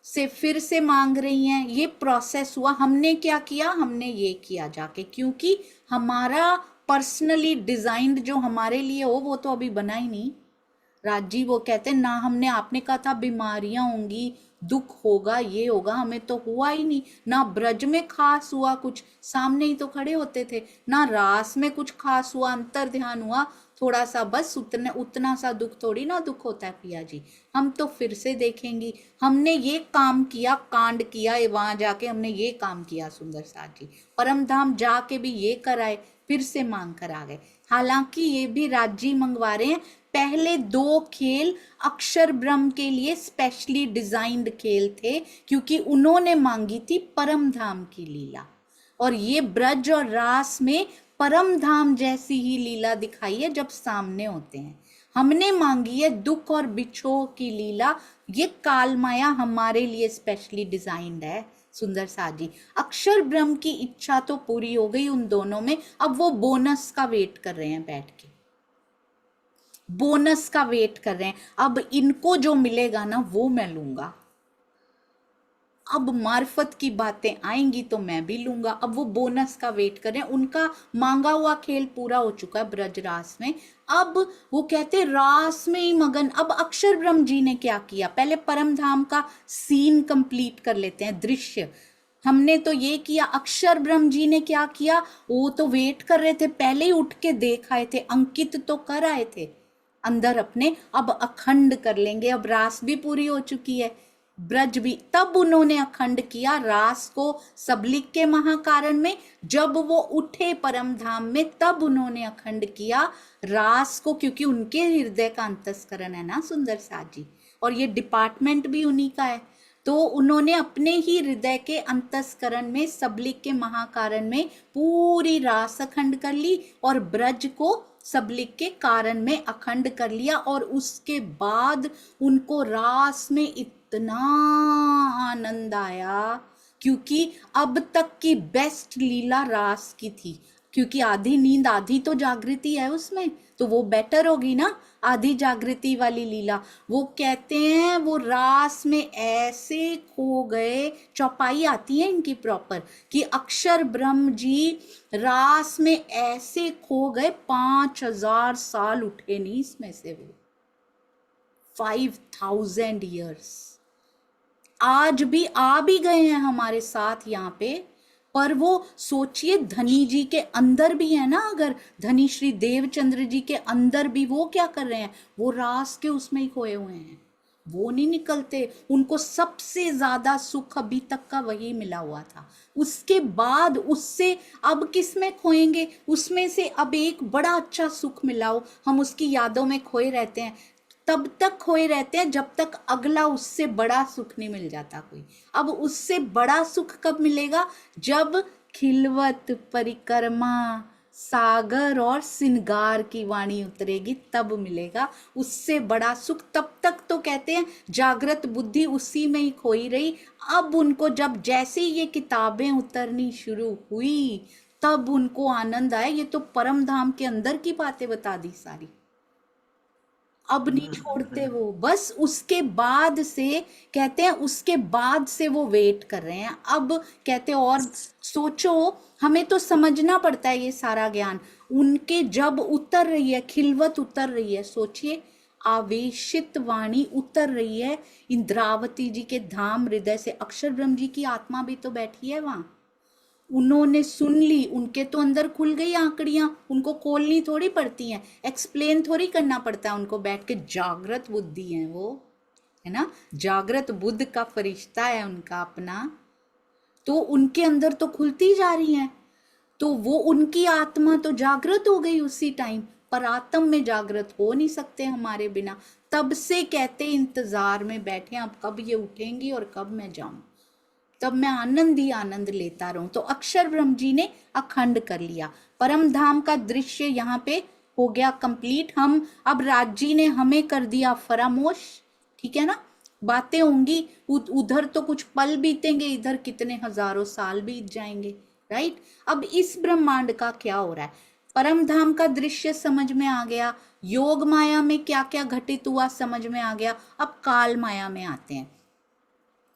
से फिर से मांग रही हैं। ये प्रोसेस हुआ, हमने क्या किया, हमने ये किया जाके, क्योंकि हमारा पर्सनली डिजाइंड जो हमारे लिए हो वो तो अभी बना ही नहीं। राजी वो कहते हैं ना, हमने, आपने कहा था बीमारियां होंगी, दुख होगा, ये होगा, हमें तो हुआ ही नहीं। ना ब्रज में खास हुआ कुछ, सामने ही तो खड़े होते थे, ना रास में कुछ खास हुआ, अंतर ध्यान हुआ थोड़ा सा, बस उतना सा दुख थोड़ी ना दुख होता है पिया जी। हम तो फिर से देखेंगी, हमने ये काम किया, कांड किया, वहां जाके हमने ये काम किया सुंदर साथ जी, परम धाम जाके भी ये कराए, फिर से मांग कर आ गए। हालांकि ये भी राजी मंगवा रहे हैं, पहले 2 खेल अक्षर ब्रह्म के लिए स्पेशली डिजाइंड खेल थे, क्योंकि उन्होंने मांगी थी परम धाम की लीला, और ये ब्रज और रास में परम धाम जैसी ही लीला दिखाई है जब सामने होते हैं। हमने मांगी है दुख और बिछोह की लीला, ये काल माया हमारे लिए स्पेशली डिजाइंड है सुंदर साथ जी। अक्षर ब्रह्म की इच्छा तो पूरी हो गई उन दोनों में, अब वो बोनस का वेट कर रहे हैं बैठ के, बोनस का वेट कर रहे हैं। अब इनको जो मिलेगा ना वो मैं लूंगा, अब मार्फत की बातें आएंगी तो मैं भी लूंगा। अब वो बोनस का वेट कर रहे हैं, उनका मांगा हुआ खेल पूरा हो चुका है ब्रज रास में, अब वो कहते रास में ही मगन। अब अक्षर ब्रह्म जी ने क्या किया, पहले परम धाम का सीन कंप्लीट कर लेते हैं, दृश्य। हमने तो ये किया, अक्षर ब्रह्म जी ने क्या किया, वो तो वेट कर रहे थे, पहले ही उठ के देख आए थे, अंकित तो कर आए थे अंदर अपने, अब अखंड कर लेंगे। अब रास भी पूरी हो चुकी है, ब्रज भी, तब उन्होंने अखंड किया रास को सबलिक के महाकारण में। जब वो उठे परम धाम में तब उन्होंने अखंड किया रास को, क्योंकि उनके हृदय का अंतस्करण है ना सुंदर साथ जी, और ये डिपार्टमेंट भी उन्हीं का है। तो उन्होंने अपने ही हृदय के अंतस्करण में सबलिक के महाकारण में पूरी रास अखंड कर ली और ब्रज को सबलिक के कारण में अखंड कर लिया। और उसके बाद उनको रास में इतना आनंद आया, क्योंकि अब तक की बेस्ट लीला रास की थी, क्योंकि आधी नींद आधी तो जागृति है उसमें, तो वो बेटर होगी ना आधी जागृति वाली लीला। वो कहते हैं वो रास में ऐसे खो गए, चौपाई आती है इनकी प्रॉपर, कि अक्षर ब्रह्म जी रास में ऐसे खो गए 5000 साल उठे नहीं इसमें से, वो 5000 years आज भी आ भी गए हैं हमारे साथ यहाँ पे। पर वो सोचिए धनी जी के अंदर भी है ना, अगर धनी श्री देवचंद्र जी के अंदर भी वो क्या कर रहे हैं, वो रास के उसमें ही खोए हुए हैं, वो नहीं निकलते। उनको सबसे ज्यादा सुख अभी तक का वही मिला हुआ था। उसके बाद उससे अब किस में खोएंगे, उसमें से अब एक बड़ा अच्छा सुख मिला हो, हम उसकी यादों में खोए रहते हैं, तब तक खोए रहते हैं जब तक अगला उससे बड़ा सुख नहीं मिल जाता कोई। अब उससे बड़ा सुख कब मिलेगा, जब खिलवत परिक्रमा सागर और सिंगार की वाणी उतरेगी, तब मिलेगा उससे बड़ा सुख। तब तक तो कहते हैं जागृत बुद्धि उसी में ही खोई रही। अब उनको जब जैसे ये किताबें उतरनी शुरू हुई तब उनको आनंद आया। ये तो परम धाम के अंदर की बातें बता दी सारी, अब नहीं छोड़ते वो। बस उसके बाद से कहते हैं, उसके बाद से वो वेट कर रहे हैं। अब कहते हैं और सोचो, हमें तो समझना पड़ता है ये सारा ज्ञान। उनके जब उतर रही है, खिलवत उतर रही है, सोचिए आवेशित वाणी उतर रही है इंद्रावती जी के धाम हृदय से। अक्षर ब्रह्म जी की आत्मा भी तो बैठी है वहां, उन्होंने सुन ली, उनके तो अंदर खुल गई आंकड़ियां, उनको खोलनी थोड़ी पड़ती हैं, एक्सप्लेन थोड़ी करना पड़ता है उनको बैठ के। जागृत बुद्धि है वो, है ना, जागृत बुद्ध का फरिश्ता है उनका अपना, तो उनके अंदर तो खुलती जा रही हैं। तो वो उनकी आत्मा तो जागृत हो गई उसी टाइम, पर आत्म में जागृत हो नहीं सकते हमारे बिना। तब से कहते इंतजार में बैठे, अब कब ये उठेंगी और कब मैं जाऊं, तब मैं आनंद ही आनंद लेता रहूं। तो अक्षर ब्रह्म जी ने अखंड कर लिया। परम धाम का दृश्य यहाँ पे हो गया कंप्लीट। हम अब राज जी ने हमें कर दिया फरामोश, ठीक है ना। बातें होंगी उधर तो कुछ पल बीतेंगे, इधर कितने हजारों साल बीत जाएंगे, राइट। अब इस ब्रह्मांड का क्या हो रहा है, परम धाम का दृश्य समझ में आ गया, योग माया में क्या क्या घटित हुआ समझ में आ गया। अब काल माया में आते हैं।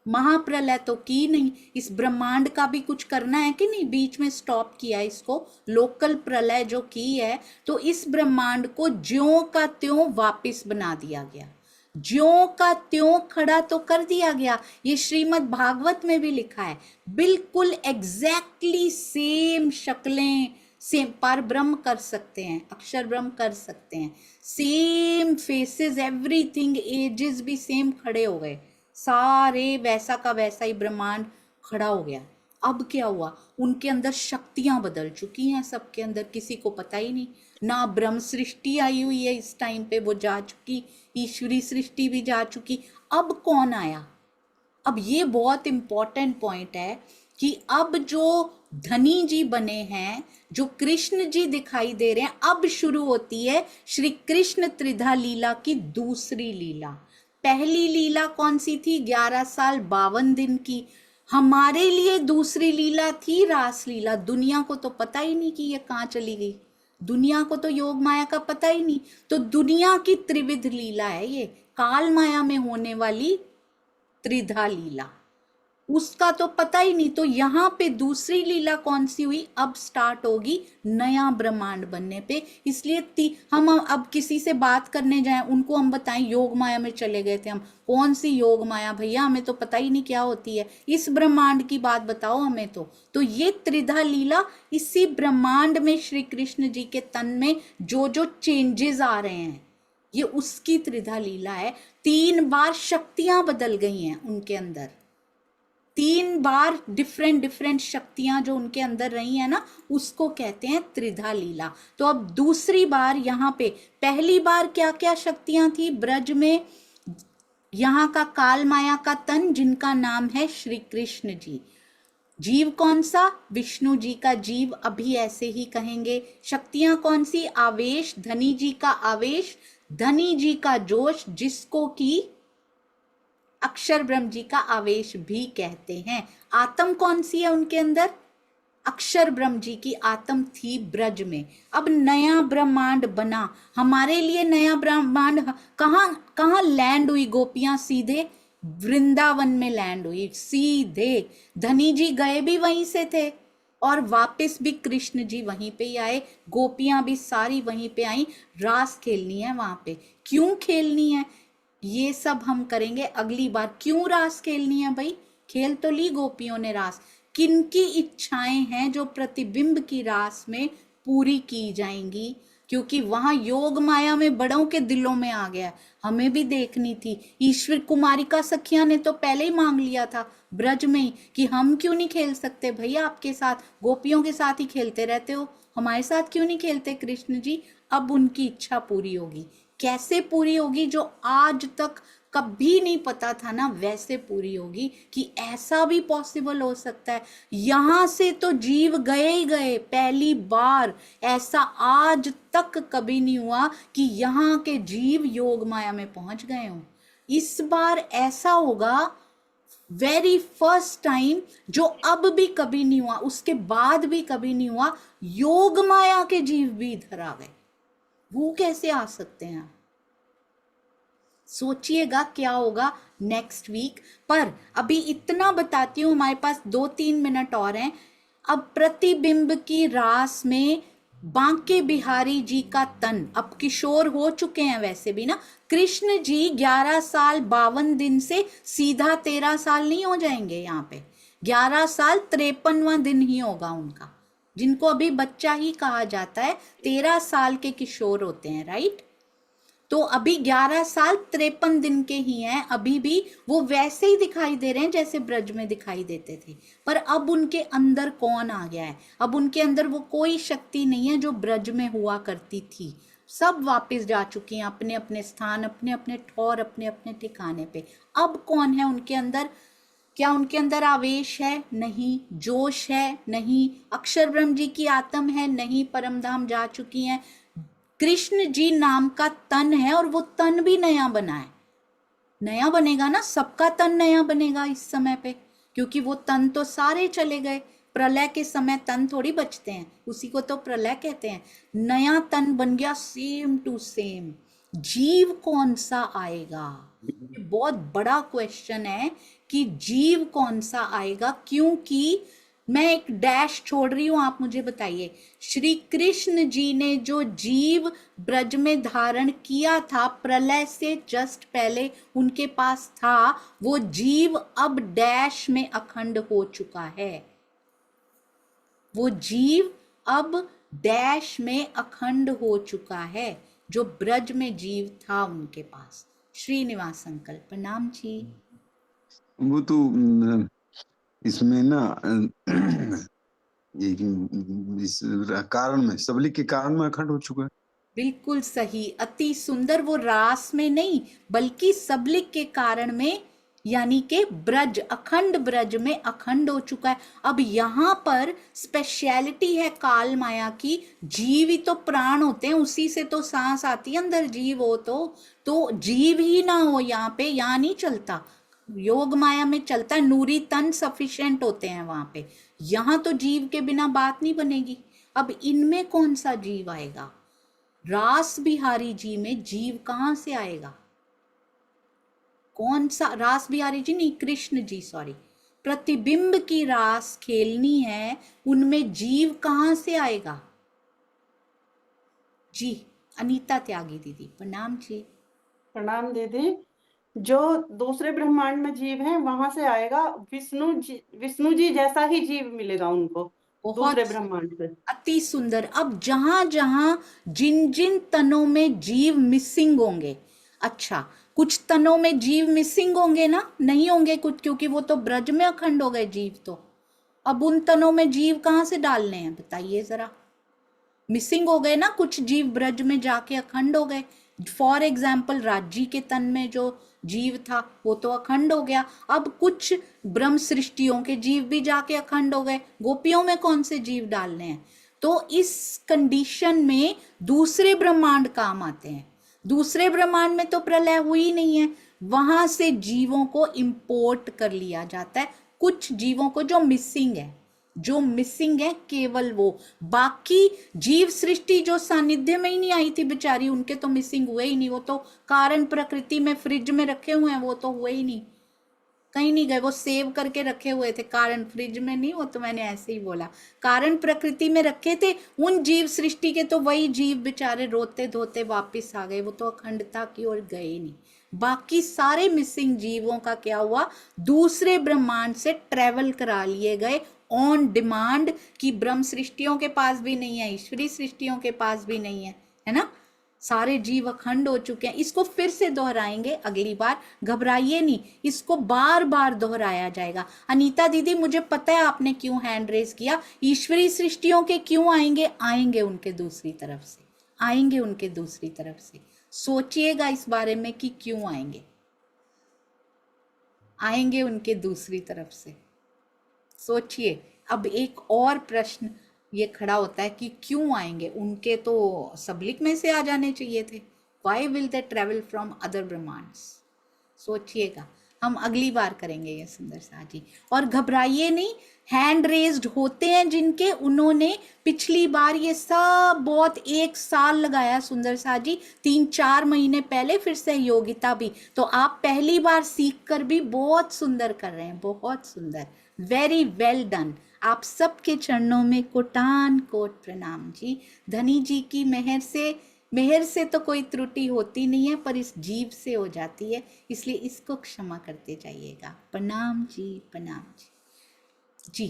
महाप्रलय तो की नहीं, इस ब्रह्मांड का भी कुछ करना है कि नहीं, बीच में स्टॉप किया इसको, लोकल प्रलय जो की है। तो इस ब्रह्मांड को ज्यों का त्यों वापस बना दिया गया, ज्यों का त्यों खड़ा तो कर दिया गया। ये श्रीमद् भागवत में भी लिखा है, बिल्कुल एग्जैक्टली सेम शक्लें, सेम पर ब्रह्म कर सकते हैं, अक्षर ब्रह्म कर सकते हैं, सेम फेसेस, एवरीथिंग, एजेस भी सेम खड़े हो गए सारे, वैसा का वैसा ही ब्रह्मांड खड़ा हो गया। अब क्या हुआ, उनके अंदर शक्तियां बदल चुकी हैं सबके अंदर, किसी को पता ही नहीं। ना ब्रह्म सृष्टि आई हुई है इस टाइम पे, वो जा चुकी, ईश्वरी सृष्टि भी जा चुकी। अब कौन आया, अब ये बहुत इंपॉर्टेंट पॉइंट है कि अब जो धनी जी बने हैं, जो कृष्ण जी दिखाई दे रहे हैं, अब शुरू होती है श्री कृष्ण त्रिधा लीला की दूसरी लीला। पहली लीला कौन सी थी, 11 साल 52 दिन की। हमारे लिए दूसरी लीला थी रास लीला। दुनिया को तो पता ही नहीं कि ये कहाँ चली गई, दुनिया को तो योग माया का पता ही नहीं। तो दुनिया की त्रिविध लीला है ये, काल माया में होने वाली त्रिधा लीला, उसका तो पता ही नहीं। तो यहाँ पे दूसरी लीला कौन सी हुई, अब स्टार्ट होगी नया ब्रह्मांड बनने पे। इसलिए हम अब किसी से बात करने जाएं, उनको हम बताएं योग माया में चले गए थे हम, कौन सी योग माया भैया, हमें तो पता ही नहीं क्या होती है, इस ब्रह्मांड की बात बताओ हमें। तो ये त्रिधा लीला, इसी ब्रह्मांड में श्री कृष्ण जी के तन में जो जो चेंजेस आ रहे हैं, ये उसकी त्रिधा लीला है। 3 बार शक्तियां बदल गई हैं उनके अंदर, 3 बार डिफरेंट डिफरेंट शक्तियां जो उनके अंदर रही है ना, उसको कहते हैं त्रिधा लीला। तो अब दूसरी बार यहाँ पे, पहली बार क्या क्या शक्तियां थी ब्रज में, यहाँ का काल माया का तन जिनका नाम है श्री कृष्ण जी। जीव कौन सा? विष्णु जी का जीव, अभी ऐसे ही कहेंगे। शक्तियां कौन सी? आवेश, धनी जी का आवेश, धनी जी का जोश, जिसको कि अक्षर ब्रह्म जी का आवेश भी कहते हैं। आत्म कौन सी है उनके अंदर? अक्षर ब्रह्म जी की आत्म थी ब्रज में। अब नया ब्रह्मांड बना, हमारे लिए नया ब्रह्मांड कहाँ कहाँ लैंड हुई? गोपियां सीधे वृंदावन में लैंड हुई, सीधे। धनी जी गए भी वहीं से थे और वापस भी कृष्ण जी वहीं पे ही आए, गोपियां भी सारी वहीं पे आई। रास खेलनी है वहां पे। क्यों खेलनी है ये सब हम करेंगे अगली बार। क्यों रास खेलनी है भाई? खेल तो ली गोपियों ने रास। किनकी इच्छाएं हैं जो प्रतिबिंब की रास में पूरी की जाएंगी? क्योंकि वहां योग माया में बड़ों के दिलों में आ गया, हमें भी देखनी थी। ईश्वर कुमारिका सखिया ने तो पहले ही मांग लिया था ब्रज में ही कि हम क्यों नहीं खेल सकते भैया आपके साथ, गोपियों के साथ ही खेलते रहते हो, हमारे साथ क्यों नहीं खेलते कृष्ण जी? अब उनकी इच्छा पूरी होगी। कैसे पूरी होगी? जो आज तक कभी नहीं पता था ना, वैसे पूरी होगी कि ऐसा भी पॉसिबल हो सकता है। यहां से तो जीव गए ही गए, पहली बार। ऐसा आज तक कभी नहीं हुआ कि यहाँ के जीव योग माया में पहुंच गए हों। इस बार ऐसा होगा, वेरी फर्स्ट टाइम, जो अब भी कभी नहीं हुआ, उसके बाद भी कभी नहीं हुआ। योग माया के जीव भी इधर आ गए। वो कैसे आ सकते हैं? सोचिएगा क्या होगा नेक्स्ट वीक। पर अभी इतना बताती हूँ, हमारे पास 2-3 मिनट और हैं। अब प्रतिबिंब की रास में बांके बिहारी जी का तन, अब किशोर हो चुके हैं वैसे भी ना। कृष्ण जी 11 साल 52 दिन से सीधा 13 साल नहीं हो जाएंगे यहाँ पे। 11 साल 53वां दिन ही होगा उनका, जिनको अभी बच्चा ही कहा जाता है। 13 साल के किशोर होते हैं, राइट? तो अभी 11 साल 53 दिन के ही हैं। अभी भी वो वैसे ही दिखाई दे रहे हैं जैसे ब्रज में दिखाई देते थे। पर अब उनके अंदर कौन आ गया है? अब उनके अंदर वो कोई शक्ति नहीं है जो ब्रज में हुआ करती थी। सब वापस जा चुकी हैं अपने अपने स्थान, अपने अपने ठौर, अपने अपने ठिकाने पे। अब कौन है उनके अंदर? क्या उनके अंदर आवेश है? नहीं। जोश है? नहीं। अक्षर ब्रह्म जी की आत्म है? नहीं, परमधाम जा चुकी हैं। कृष्ण जी नाम का तन है और वो तन भी नया बना है। नया बनेगा ना, सबका तन नया बनेगा इस समय पे, क्योंकि वो तन तो सारे चले गए। प्रलय के समय तन थोड़ी बचते हैं, उसी को तो प्रलय कहते हैं। नया तन बन गया, सेम टू सेम। जीव कौन सा आएगा? ये बहुत बड़ा क्वेश्चन है कि जीव कौन सा आएगा। क्योंकि मैं एक डैश छोड़ रही हूं, आप मुझे बताइए। श्री कृष्ण जी ने जो जीव ब्रज में धारण किया था प्रलय से जस्ट पहले उनके पास था, वो जीव अब डैश में अखंड हो चुका है। वो जीव अब डैश में अखंड हो चुका है, जो ब्रज में जीव था उनके पास। श्रीनिवास अंकल प्रणाम जी। वो तो इसमें ना ये इस कारण में, सबली के कारण में अखंड हो चुका है। बिल्कुल सही, अति सुंदर। वो रास में नहीं बल्कि सबलिक के कारण में, यानी के ब्रज, अखंड ब्रज में अखंड हो चुका है। अब यहाँ पर स्पेशलिटी है काल माया की। जीव ही तो प्राण होते हैं, उसी से तो सांस आती है अंदर। जीव हो तो जीव ही ना हो यहाँ पे, यहाँ नहीं चलता। योग माया में चलता है, नूरी तन सफिशिएंट होते हैं वहां पे। यहाँ तो जीव के बिना बात नहीं बनेगी। अब इनमें कौन सा जीव आएगा? रास बिहारी जी में जीव कहां से आएगा? कौन सा? रास बिहारी जी नहीं, कृष्ण जी, सॉरी। प्रतिबिंब की रास खेलनी है, उनमें जीव कहां से आएगा? जी अनीता त्यागी दीदी प्रणाम जी। प्रणाम दीदी। जो दूसरे ब्रह्मांड में जीव हैं वहां से आएगा। विष्णु जी जैसा ही जीव मिलेगा उनको, बहुत दूसरे ब्रह्मांड से। अति सुंदर। अब जहां जहां जिन जिन तनों में जीव मिसिंग होंगे, अच्छा कुछ तनों में जीव मिसिंग होंगे ना, नहीं होंगे कुछ, क्योंकि वो तो ब्रज में अखंड हो गए जीव। तो अब उन तनों में जीव कहाँ से डालने हैं बताइए जरा। मिसिंग हो गए ना कुछ जीव, ब्रज में जाके अखंड हो गए। फॉर एग्जाम्पल राज्य के तन में जो जीव था वो तो अखंड हो गया। अब कुछ ब्रह्म सृष्टियों के जीव भी जाके अखंड हो गए, गोपियों में कौन से जीव डालने हैं। तो इस कंडीशन में दूसरे ब्रह्मांड काम आते हैं। दूसरे ब्रह्मांड में तो प्रलय हुई नहीं है, वहां से जीवों को इंपोर्ट कर लिया जाता है, कुछ जीवों को जो मिसिंग है, जो मिसिंग है केवल वो। बाकी जीव सृष्टि जो सानिध्य में ही नहीं आई थी बेचारी, उनके तो मिसिंग हुए ही नहीं। वो तो कारण प्रकृति में फ्रिज में रखे हुए हैं, वो तो हुए ही नहीं, कहीं नहीं गए। वो सेव करके रखे हुए थे, कारण फ्रिज में नहीं, वो तो मैंने ऐसे ही बोला, कारण प्रकृति में रखे थे। उन जीव सृष्टि के तो वही जीव बेचारे रोते धोते वापिस आ गए, वो तो अखंडता की ओर गए नहीं। बाकी सारे मिसिंग जीवों का क्या हुआ, दूसरे ब्रह्मांड से ट्रेवल करा लिए गए ऑन डिमांड, कि ब्रह्म सृष्टियों के पास भी नहीं है, ईश्वरी सृष्टियों के पास भी नहीं है, है ना। सारे जीव अखंड हो चुके हैं। इसको फिर से दोहराएंगे अगली बार, घबराइए नहीं, इसको बार बार दोहराया जाएगा। अनीता दीदी मुझे पता है आपने क्यों हैंड रेज किया, ईश्वरी सृष्टियों के क्यों आएंगे, आएंगे उनके दूसरी तरफ से, आएंगे उनके दूसरी तरफ से। सोचिएगा इस बारे में कि क्यों आएंगे, आएंगे उनके दूसरी तरफ से, सोचिए। अब एक और प्रश्न ये खड़ा होता है कि क्यों आएंगे, उनके तो सबलिक में से आ जाने चाहिए थे, why will they travel from other ब्रह्मांड्स। सोचिएगा, हम अगली बार करेंगे ये सुंदर सा जी। और घबराइए नहीं, हैंड रेज्ड होते हैं जिनके, उन्होंने पिछली बार ये सब बहुत 1 साल लगाया सुंदर सा जी, 3-4 महीने पहले फिर सहयोगिता भी, तो आप पहली बार सीख कर भी बहुत सुंदर कर रहे हैं, बहुत सुंदर, वेरी वेल डन। आप सबके चरणों में कोटान कोट प्रणाम जी। धनी जी की मेहर से तो कोई त्रुटि होती नहीं है, पर इस जीव से हो जाती है, इसलिए इसको क्षमा करते जाइएगा। प्रणाम जी, प्रणाम जी। जी